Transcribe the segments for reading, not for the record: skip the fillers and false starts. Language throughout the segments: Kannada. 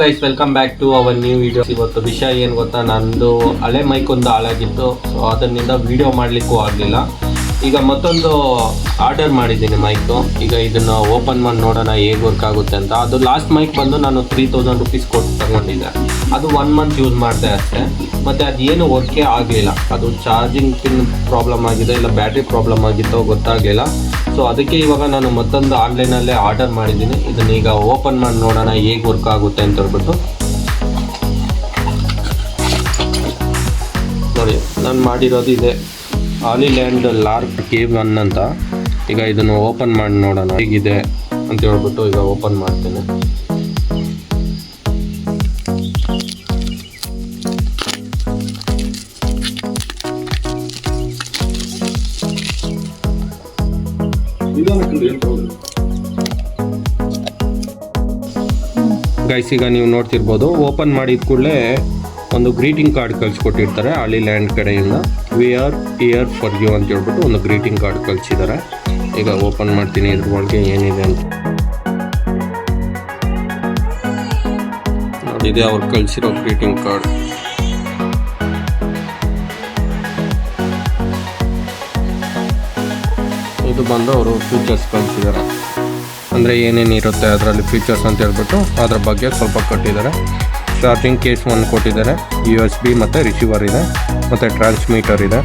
Guys welcome back to our new video. ಇವತ್ತು ವಿಷಯ ಏನು ಗೊತ್ತಾ, ನಂದು ಹಳೆ ಮೈಕ್ ಒಂದು ಹಾಳಾಗಿತ್ತು. ಸೊ ಅದರಿಂದ ವಿಡಿಯೋ ಮಾಡಲಿಕ್ಕೂ ಆಗಲಿಲ್ಲ. ಈಗ ಮತ್ತೊಂದು ಆರ್ಡರ್ ಮಾಡಿದ್ದೀನಿ ಮೈಕು. ಈಗ ಇದನ್ನು ಓಪನ್ ಮಾಡಿ ನೋಡೋಣ ಹೇಗೆ ವರ್ಕ್ ಆಗುತ್ತೆ ಅಂತ. ಅದು ಲಾಸ್ಟ್ ಮೈಕ್ ಬಂದು ನಾನು 3000 ರುಪೀಸ್ ಕೊಟ್ಟು ತಗೊಂಡಿದ್ದೆ. ಅದು 1 ಮಂತ್ ಯೂಸ್ ಮಾಡಿದೆ ಅಷ್ಟೇ. ಮತ್ತು ಅದೇನು ವರ್ಕೇ ಆಗಲಿಲ್ಲ. ಅದು ಚಾರ್ಜಿಂಗ್ ಪಿನ್ ಪ್ರಾಬ್ಲಮ್ ಆಗಿದೆ, ಇಲ್ಲ ಬ್ಯಾಟ್ರಿ ಪ್ರಾಬ್ಲಮ್ ಆಗಿತ್ತೋ ಗೊತ್ತಾಗಲಿಲ್ಲ. ಸೊ ಅದಕ್ಕೆ ಇವಾಗ ನಾನು ಮತ್ತೊಂದು ಆನ್ಲೈನಲ್ಲೇ ಆರ್ಡರ್ ಮಾಡಿದ್ದೀನಿ. ಇದನ್ನ ಈಗ ಓಪನ್ ಮಾಡಿ ನೋಡೋಣ ಹೇಗೆ ವರ್ಕ್ ಆಗುತ್ತೆ ಅಂತ ಹೇಳ್ಬಿಟ್ಟು. ನೋಡಿ, ನಾನು ಮಾಡಿರೋದು ಇದೆ ಹಾಲಿಲ್ಯಾಂಡ್ ಲಾರ್ಕ್ K1 ಅಂತ. ಈಗ ಇದನ್ನು ಓಪನ್ ಮಾಡಿ ನೋಡೋಣ ಹೇಗಿದೆ ಅಂತ ಹೇಳ್ಬಿಟ್ಟು ಈಗ ಓಪನ್ ಮಾಡ್ತೇನೆ. ಗೈಸ್, ಈಗ ನೀವು ನೋಡ್ತಿರ್ಬೋದು, ಓಪನ್ ಮಾಡಿದ ಕೂಡಲೇ ಒಂದು ಗ್ರೀಟಿಂಗ್ ಕಾರ್ಡ್ ಕಳಿಸ್ಕೊಟ್ಟಿರ್ತಾರೆ ಹಾಲಿಲ್ಯಾಂಡ್ ಕಡೆಯಿಂದ. We are here for you ಅಂತ ಹೇಳ್ಬಿಟ್ಟು ಒಂದು ಗ್ರೀಟಿಂಗ್ ಕಾರ್ಡ್ ಕಳಿಸಿದ್ದಾರೆ. ಈಗ ಓಪನ್ ಮಾಡ್ತೀನಿ ಇದ್ರ ಒಳಗೆ ಏನಿದೆ ಅಂತ. ನೋಡಿದೆ ಅವ್ರು ಕಳಿಸಿರೋ ಗ್ರೀಟಿಂಗ್ ಕಾರ್ಡ್. ಇದು ಬಂದು ಅವರು ಫೀಚರ್ಸ್ ಕಳಿಸಿದ್ದಾರೆ. ಅಂದರೆ ಏನೇನಿರುತ್ತೆ ಅದರಲ್ಲಿ ಫೀಚರ್ಸ್ ಅಂತ ಹೇಳ್ಬಿಟ್ಟು ಅದ್ರ ಬಗ್ಗೆ ಸ್ವಲ್ಪ ಕೊಟ್ಟಿದ್ದಾರೆ. ಚಾರ್ಜಿಂಗ್ ಕೇಸ್ 1 ಕೊಟ್ಟಿದ್ದಾರೆ, USB ಮತ್ತು ರಿಸೀವರ್ ಇದೆ, ಮತ್ತು ಟ್ರಾನ್ಸ್ಮೀಟರ್ ಇದೆ,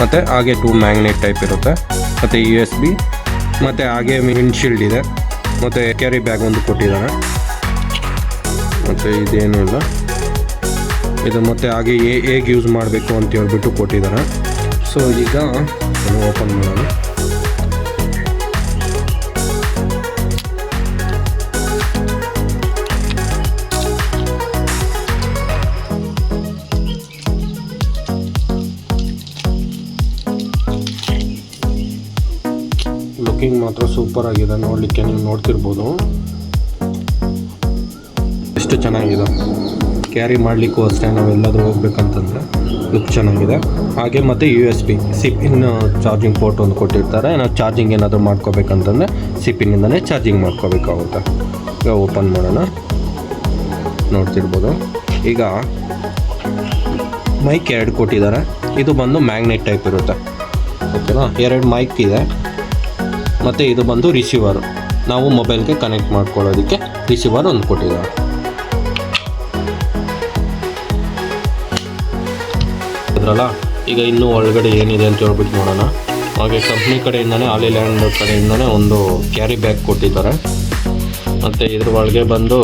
ಮತ್ತು ಹಾಗೆ 2 ಮ್ಯಾಗ್ನೆಟ್ ಟೈಪ್ ಇರುತ್ತೆ, ಮತ್ತು USB, ಮತ್ತು ಹಾಗೆ ವಿಂಡ್ಶೀಲ್ಡ್ ಇದೆ, ಮತ್ತು ಕ್ಯಾರಿ ಬ್ಯಾಗ್ ಒಂದು ಕೊಟ್ಟಿದ್ದಾರೆ. ಮತ್ತು ಇದೇನೂ ಇಲ್ಲ ಇದು. ಮತ್ತು ಹಾಗೆ ಹೇಗೆ ಯೂಸ್ ಮಾಡಬೇಕು ಅಂತ ಹೇಳ್ಬಿಟ್ಟು ಕೊಟ್ಟಿದ್ದಾರೆ. ಸೊ ಈಗ ಓಪನ್ ಮಾಡೋಣ. ಲುಕಿಂಗ್ ಮಾತ್ರ ಸೂಪರ್ ಆಗಿದೆ, ನೋಡಲಿಕ್ಕೆ ನೀವು ನೋಡ್ತಿರ್ಬೋದು ಎಷ್ಟು ಚೆನ್ನಾಗಿದೆ. ಕ್ಯಾರಿ ಮಾಡಲಿಕ್ಕೂ ಅಷ್ಟೇ, ನಾವೆಲ್ಲಾದರೂ ಹೋಗ್ಬೇಕಂತಂದರೆ ಲುಕ್ ಚೆನ್ನಾಗಿದೆ. ಹಾಗೆ ಮತ್ತು USB C pin charging port ಒಂದು ಕೊಟ್ಟಿರ್ತಾರೆ. ನಾವು ಚಾರ್ಜಿಂಗ್ ಏನಾದರೂ ಮಾಡ್ಕೋಬೇಕಂತಂದರೆ ಸಿ ಪಿನ್ನಿಂದಲೇ ಚಾರ್ಜಿಂಗ್ ಮಾಡ್ಕೋಬೇಕಾಗುತ್ತೆ. ಈಗ ಓಪನ್ ಮಾಡೋಣ. ನೋಡ್ತಿರ್ಬೋದು, ಈಗ ಮೈಕ್ 2 ಕೊಟ್ಟಿದ್ದಾರೆ. ಇದು ಬಂದು ಮ್ಯಾಗ್ನೆಟ್ ಟೈಪ್ ಇರುತ್ತೆ, ಓಕೆನಾ. 2 ಮೈಕ್ ಇದೆ, ಮತ್ತು ಇದು ಬಂದು ರಿಸೀವರ್. ನಾವು ಮೊಬೈಲ್ಗೆ ಕನೆಕ್ಟ್ ಮಾಡ್ಕೊಳ್ಳೋದಕ್ಕೆ ರಿಸೀವರ್ ಒಂದು ಕೊಟ್ಟಿದ್ದಾರೆ. ಅದ್ರಲ್ಲ ಈಗ ಇನ್ನೂ ಒಳಗಡೆ ಏನಿದೆ ಅಂತ ಹೇಳ್ಬಿಟ್ಟು ನೋಡೋಣ. ಹಾಗೆ ಕಂಪ್ನಿ ಕಡೆಯಿಂದನೇ, ಹಾಲಿಲ್ಯಾಂಡ್ ಕಡೆಯಿಂದನೇ ಒಂದು ಕ್ಯಾರಿ ಬ್ಯಾಗ್ ಕೊಟ್ಟಿದ್ದಾರೆ. ಮತ್ತು ಇದ್ರ ಒಳಗೆ ಬಂದು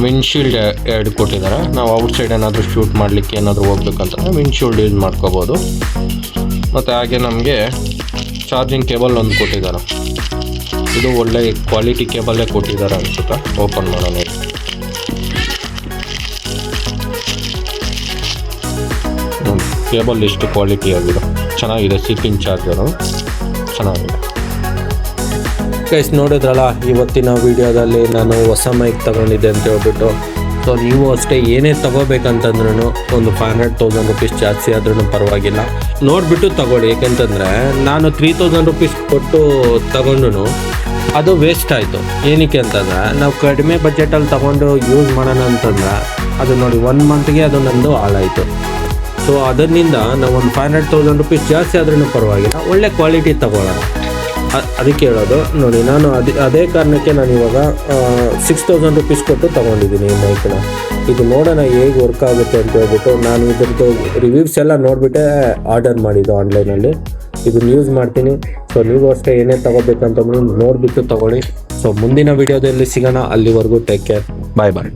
ವಿಂಡ್ಶೀಲ್ಡ್ 2 ಕೊಟ್ಟಿದ್ದಾರೆ. ನಾವು ಔಟ್ಸೈಡ್ ಏನಾದರೂ ಶೂಟ್ ಮಾಡಲಿಕ್ಕೆ ಏನಾದರೂ ಹೋಗ್ಬೇಕಂತಂದರೆ ವಿಂಡ್ಶೀಲ್ಡ್ ಯೂಸ್ ಮಾಡ್ಕೋಬೋದು. ಮತ್ತು ಹಾಗೆ ನಮಗೆ ಚಾರ್ಜಿಂಗ್ ಕೇಬಲ್ ಒಂದು ಕೊಟ್ಟಿದ್ದಾರೆ. ಇದು ಒಳ್ಳೆ ಕ್ವಾಲಿಟಿ ಕೇಬಲ್ಲೇ ಕೊಟ್ಟಿದ್ದಾರೆ ಅನ್ಸುತ್ತೆ. ಓಪನ್ ಮಾಡೋಣ. ಕೇಬಲ್ ಎಷ್ಟು ಕ್ವಾಲಿಟಿ ಆಗಿದೆ, ಚೆನ್ನಾಗಿದೆ. ಸಿ ಪಿನ್ ಚಾರ್ಜರು ಚೆನ್ನಾಗಿದೆ. ಗೈಸ್, ನೋಡಿದ್ರಲ್ಲ ಇವತ್ತಿನ ವಿಡಿಯೋದಲ್ಲಿ ನಾನು ಹೊಸ ಮೈಕ್ ತಗೊಂಡಿದ್ದೆ ಅಂತ ಹೇಳ್ಬಿಟ್ಟು. ಸೊ ನೀವು ಅಷ್ಟೇ ಏನೇ ತೊಗೋಬೇಕಂತಂದ್ರೂ ಒಂದು 500,000 ರುಪೀಸ್ ಜಾಸ್ತಿ ಆದ್ರೂ ಪರವಾಗಿಲ್ಲ, ನೋಡಿಬಿಟ್ಟು ತಗೊಳ್ಳಿ. ಏಕೆಂತಂದರೆ ನಾನು 3000 ರುಪೀಸ್ ಕೊಟ್ಟು ತಗೊಂಡು ಅದು ವೇಸ್ಟ್ ಆಯಿತು. ಏನಕ್ಕೆ ಅಂತಂದರೆ ನಾವು ಕಡಿಮೆ ಬಜೆಟಲ್ಲಿ ತೊಗೊಂಡು ಯೂಸ್ ಮಾಡೋಣ ಅಂತಂದರೆ ಅದು ನೋಡಿ 1 ಮಂತ್ಗೆ ಅದು ನಂದು ಹಾಳಾಯಿತು. ಸೊ ಅದರಿಂದ ನಾವು ಒಂದು 500,000 ರುಪೀಸ್ ಜಾಸ್ತಿ ಆದ್ರೂ ಪರವಾಗಿಲ್ಲ, ಒಳ್ಳೆ ಕ್ವಾಲಿಟಿ ತಗೊಳ್ಳೋಣ. ಅದಕ್ಕೆ ಹೇಳೋದು. ನೋಡಿ, ನಾನು ಅದೇ ಕಾರಣಕ್ಕೆ ನಾನು ಇವಾಗ 6000 ರುಪೀಸ್ ಕೊಟ್ಟು ತೊಗೊಂಡಿದ್ದೀನಿ ಈ ಮೈಕ್ನ. ಇದು ನೋಡೋಣ ಹೇಗೆ ವರ್ಕ್ ಆಗುತ್ತೆ ಅಂತ ಹೇಳ್ಬಿಟ್ಟು ನಾನು ಇದ್ರದ್ದು ರಿವ್ಯೂಸ್ ಎಲ್ಲ ನೋಡಿಬಿಟ್ಟೆ ಆರ್ಡರ್ ಮಾಡಿದ್ದು ಆನ್ಲೈನಲ್ಲಿ. ಇದನ್ನು ಯೂಸ್ ಮಾಡ್ತೀನಿ. ಸೊ ನೀವು ಅಷ್ಟೇ ಏನೇ ತೊಗೋಬೇಕಂತಂದ್ರೂ ನೋಡಿಬಿಟ್ಟು ತೊಗೊಳ್ಳಿ. ಸೊ ಮುಂದಿನ ವಿಡಿಯೋದಲ್ಲಿ ಸಿಗೋಣ. ಅಲ್ಲಿವರೆಗೂ ಟೇಕ್ ಕೇರ್, ಬಾಯ್ ಬಾಯ್.